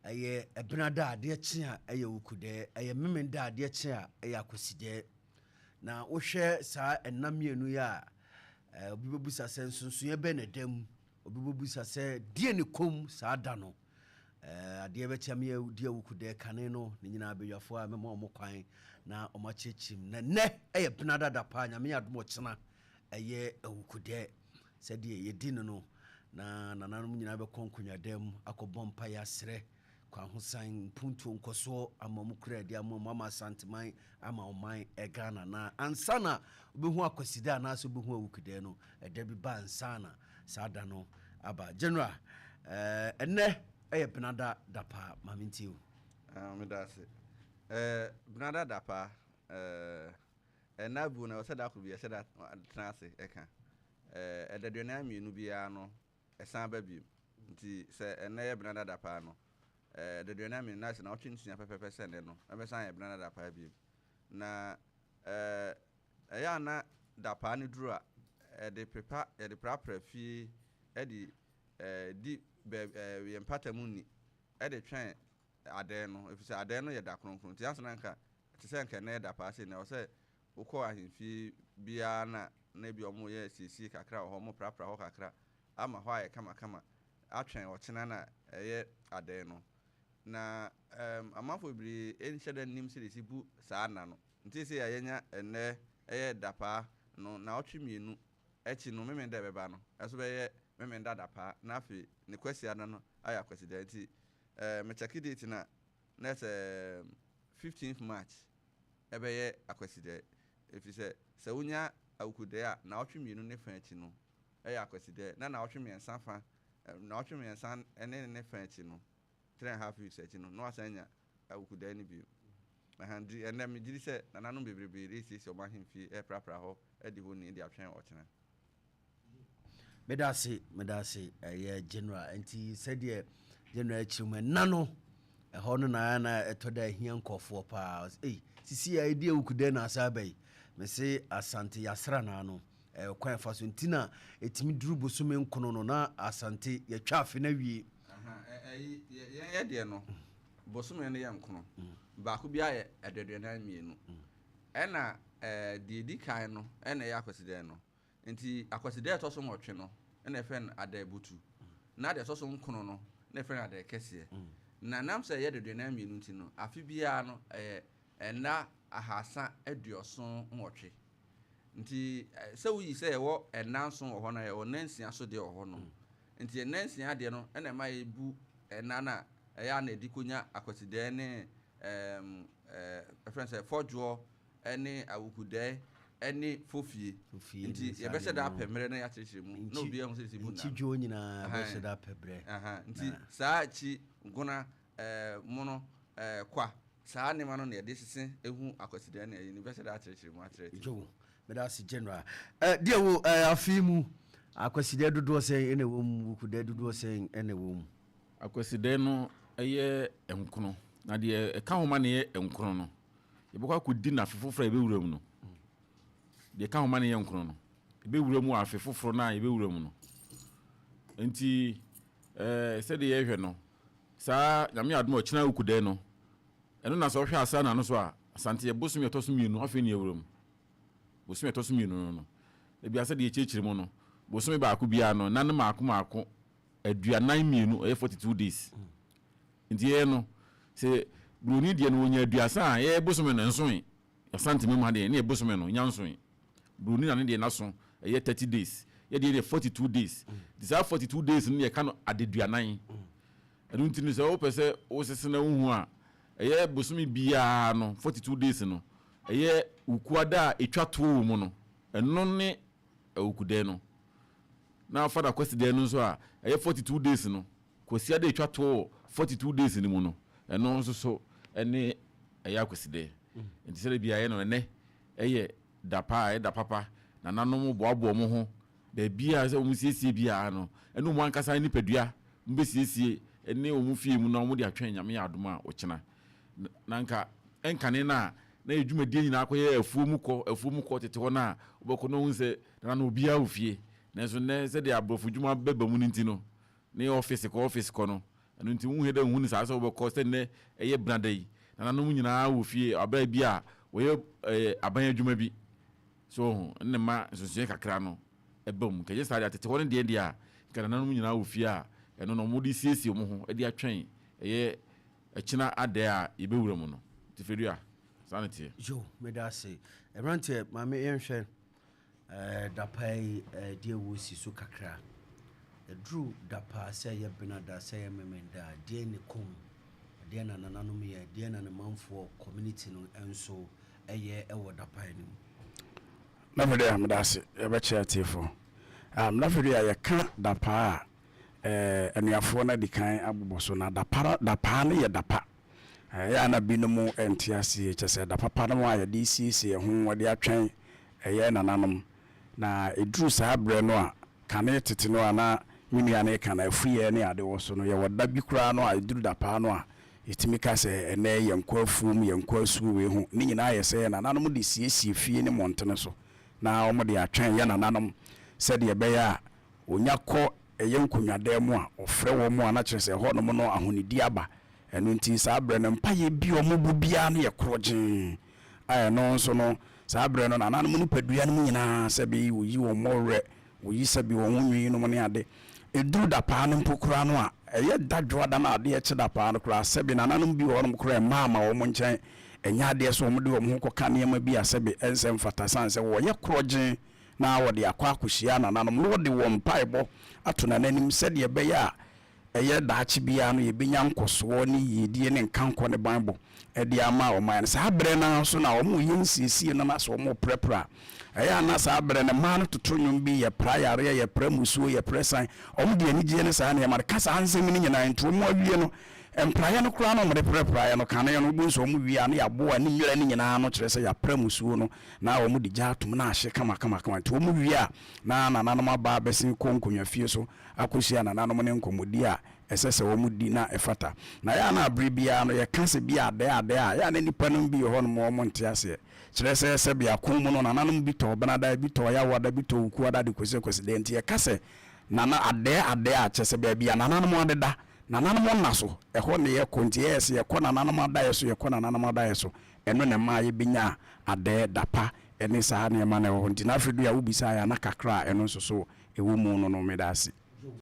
ɛyɛ ɛbenada ade kyea ɛyɛ Awukudae ɛyɛ memenda ade kyea ɛyɛ Akwasidae na wohwɛ saa ɛnam mienu ya obi bebusa sɛ nsonsoye bɛ ne dam obi bebusa sɛ die ne kom saa da no ade bɛtia me di Awukudae kane no ne nyina abeyafo a mema omo kwan na omakyechim na ne ɛyɛ benada Dapaa nyame adom kyena ɛyɛ Awukudae sɛ die yedi no na nananom nyina bɛkɔ nkonwadam akɔbɔ mpa ya srɛ kwa hosan puntu nkoso ama mu kura dia ama santeman ama oman Ghana na ansana obehu Akwasidae na so obehu Awukudae no ɛda bi ba ansana saada no aba general enne benada Dapaa mamintio me dase benada Dapaa enabu na osada ko bi esada transe eka edaduana mienu bia no esan ba bi nti se enne benada Dapaa no the dynamic national opportunity percent no ebesan benada Dapaa bi na ya na Dapaa ni duru a de prepare de prapra fi di we empatamu ni de twen ade no efise ade no ye da kronkron ti asana nka ti se nka na Dapaa se na o se ukọ ahemfi bia na bi omo ye sisi kakra ho mo prapra ho kakra ama ho aye kama atwen o chena na eye ade no na amafo biri enhyeda nim se desibu saa na no nti se yenya enne eye Dapaa no na otwemienu echi no memenda beba no eso be memenda Dapaa na afi ne kwasia no aya Akwasidae nti me check date na next 15th March ebe ye Akwasidae efise se unya Awukudae a na otwemienu ne fa echi no eye Akwasidae na otwemiensa fa na otwemiensa ene ne fa echi no 3.5 weeks echi no asanya Awukudae ni bi ahandi ene me giri se nananu bebrebe isi omahemfi prapra ho edi ho ni di atwen ochena medase ye general anti said general chimen nano ho no na etoda hia nkofo pa sisi ya edi Awukudae na asabai me se asante yasra na no kwan fa so ntina etimi duru bosome nkono no na asante ya twa afi na wie ye de no bosome no ye nkono ba ko bia ye ededuana mienu ena di kan no ena ye Akwasidae no nti Akwasidae to so nwotwe no ena fen ada butu na de so so nkono no na fen ada kese na nam se ye deduana mienu nti no afi bia no ena ahasa aduoson nwotwe nti se wuyi se wo enanson wo ho na ye onansia so de wo ho no nti enansia de no ena ma ebu enana ya na edikonya Akwasidae ne friends fojo ene Awukudae ene fofie nti ye be se da pemere na ya kyerkyere mu na obi ehun se bu na nti dwo nyina be se da pebre nti saa chi ngona mono kwa saa ne ma no na ye de sese ehu Akwasidae na ye ni be se da kyerkyere mu akyerkyere jo medasi general dia wo afimu Akwasidae dodo se ene wo mu Awukudae dodo se ene wo mu Akwasidae no eye enkono na de ka homa ne ye enkono no ye bokwa kodi na afefofra ebe wuram no de ka homa ne ye enkono no ebe wuram afefofro na ebe wuram no enti se de ye hwe no saa nyame adom o kyena Awukudae no eno na so hwe asa na no so a asante ye bosum ye toso mienu afi ne ye wuram bosum ye toso mienu no e bia se de ye kyekire mu no bosum ba ko bia no nan maako aduanan mienu 42 days nti ye no se bruni de no nya aduasa a ye bosome no nson asante memu ade ne ye bosome no nya nson bruni na ne de naso ye 30 days ye de 42 days these are 42 days ne ye ka no adeduanan enu nti no se o pese o sese na hu a ye bosome bia no 42 days no ye ukuada etwa to mu no eno ne Awukudae no na fada Akwasidae no so a 42 days no kwasia de etwa to 42 days ni mu no eno so ene Akwasidae nti sele bia ye no ne Dapaa Dapapa na nanom boabo mo ho da bia se o musiesie bia no eno mo ankasa ni padua mbesiesie ene o mu fie mu na o mu de atwen nyame ya adom a o kyena na nka enkane na edwumadie nyina akoye afuo mu kɔ tete ho na obekɔ no hu se na obia ofie na so ne se de abrofo dwuma beba mu nti no ne office ko no ɛno nti wo hede hu ni saa sɛ wobɛkɔ sɛ nnɛ ɛyɛ brada yi nananom nyinaa wɔ fie abra bi a wɔyɛ aban adwuma bi so ne ma nsusue kakra no ɛbam kɛgye saa de atete hɔ no deɛ a nananom nyinaa wɔ fie a ɛno no ɔmo de siesie mo ho ɛde atwɛn ɛyɛ ɛkyina adɛ a yɛbɛwura mu no nti fɛdua saa ne teɛ yo meda ase ɛmranteɛ maame yɛnhwɛ Dapaa yi deɛ wɔ si so kakra ɛduru Dapaa sɛ yɛ benada sɛ yɛ memenda deɛ ne kom deɛ na nananom yɛ deɛ na ne manfoɔ community no nso ɛyɛ ɛwɔ Dapaa no mu na fɛdɛ ameda ase yɛbɛkyɛ atiefo na fɛdɛ a yɛka Dapaa anuafoɔ no di kan abobɔ so na Dapaa no yɛ Dapa yɛ ana binom ɛnte ase kyɛ sɛ Dapapa no a yɛde siesie ho wɔde atwɛn ɛyɛ nananom na ɛduru saa berɛ no a kane tete no a na menua no ɛka na afuyɛ ne ade wɔ so no yɛwɔ da bi koraa no a ɛduru Dapaa no a yɛtumi ka sɛ ɛnɛ yɛnkɔ afuom yɛnkɔ asuwei ho ne nyinaa yɛ sɛ nananom de siesie fie ne mmɔntene so na wɔmde atwɛn yɛ nananom sɛdeɛ ɛbɛyɛ a ɔnya kɔ ɛyɛ nkonnwadan mu a ɔfrɛ wɔ mu a na kyerɛ sɛ hɔ nom no ahonidi aba ɛno nti saa berɛ no mpa yɛ bi ɔmo bu biara no yɛ korɔgyen ɛno nso no saa berɛ no nananom no padua no mu nyinaa sɛbi wɔyi wɔn mmɔwerɛ wɔyi sɛbi wɔn ho nwii nom ne ade ɛduru Dapaa no mpo koraa no a ɛyɛ dadwoa da no adeɛ kye Dapaa no koraa sɛbi nananom bi wɔ nom koraa ɛmaama wɔn nkyɛn ɛnyɛ adeɛ so wɔn de wɔn ho kɔka nneɛma bi a sɛbi ɛnsɛ mfata san sɛ wɔyɛ korɔgyen na wɔde akɔ akɔhyia nananom no wɔde wɔn mpaebɔ ato n'anim sɛdeɛ ɛbɛyɛ a ɛyɛ daakye biara no yɛbɛnya nkɔsoɔ ne yiedie ne nkankɔ ne banbɔ ɛde ama ɔman no saa berɛ no so na ɔmo yɛ nsiesie no na sɛ ɔmo prɛprɛ a ɛyɛ ana saa berɛ no maa no toto nnwom bi yɛpra yareɛ yɛpra musuo yɛprɛ san ɔmo de anigyeɛ ne saa nneɛma no ka saa nsɛm no nyinaa nti ɔmo awie no mpraeɛ no koraa no ɔmode prɛpraeɛ no kaneɛ no wobɛhu sɛ ɔmo wie a ne yɛaboa ne nwera no nyinaa no kyerɛ sɛ yɛapra musuo no na ɔmo de gya atom na ahye kamakamaka nti ɔmo wie a na nananom aba bɛsen kɔ nkonnwa fie so akɔhyia nananom ne nkɔmmɔdi a ɛsɛ sɛ ɔmo di na ɛfata na yɛ ana abere biara no yɛka sɛ bi adɛ a yɛ ana nipa no bi hɔ no ma ɔmo nte aseɛ kyerɛ sɛ sɛ bi akon mu no nananom bi tɔ benada bi tɔ yawada bi tɔ ukuada de kwese nti yɛka sɛ nana adɛ a kyɛ sɛ baabi a nananom adeda nananom na so ɛhɔ ne yɛkɔ nti yɛyɛ sɛ yɛkɔ nananom adaeɛ so yɛkɔ nananom adaeɛ so ɛno ne ma yɛbɛnya adɛ Dapa ɛne saa nneɛma no ɛwɔ hɔ nti na afei do a wobisa yɛ ana kakra a ɛno nso so ɛwɔ mu no meda ase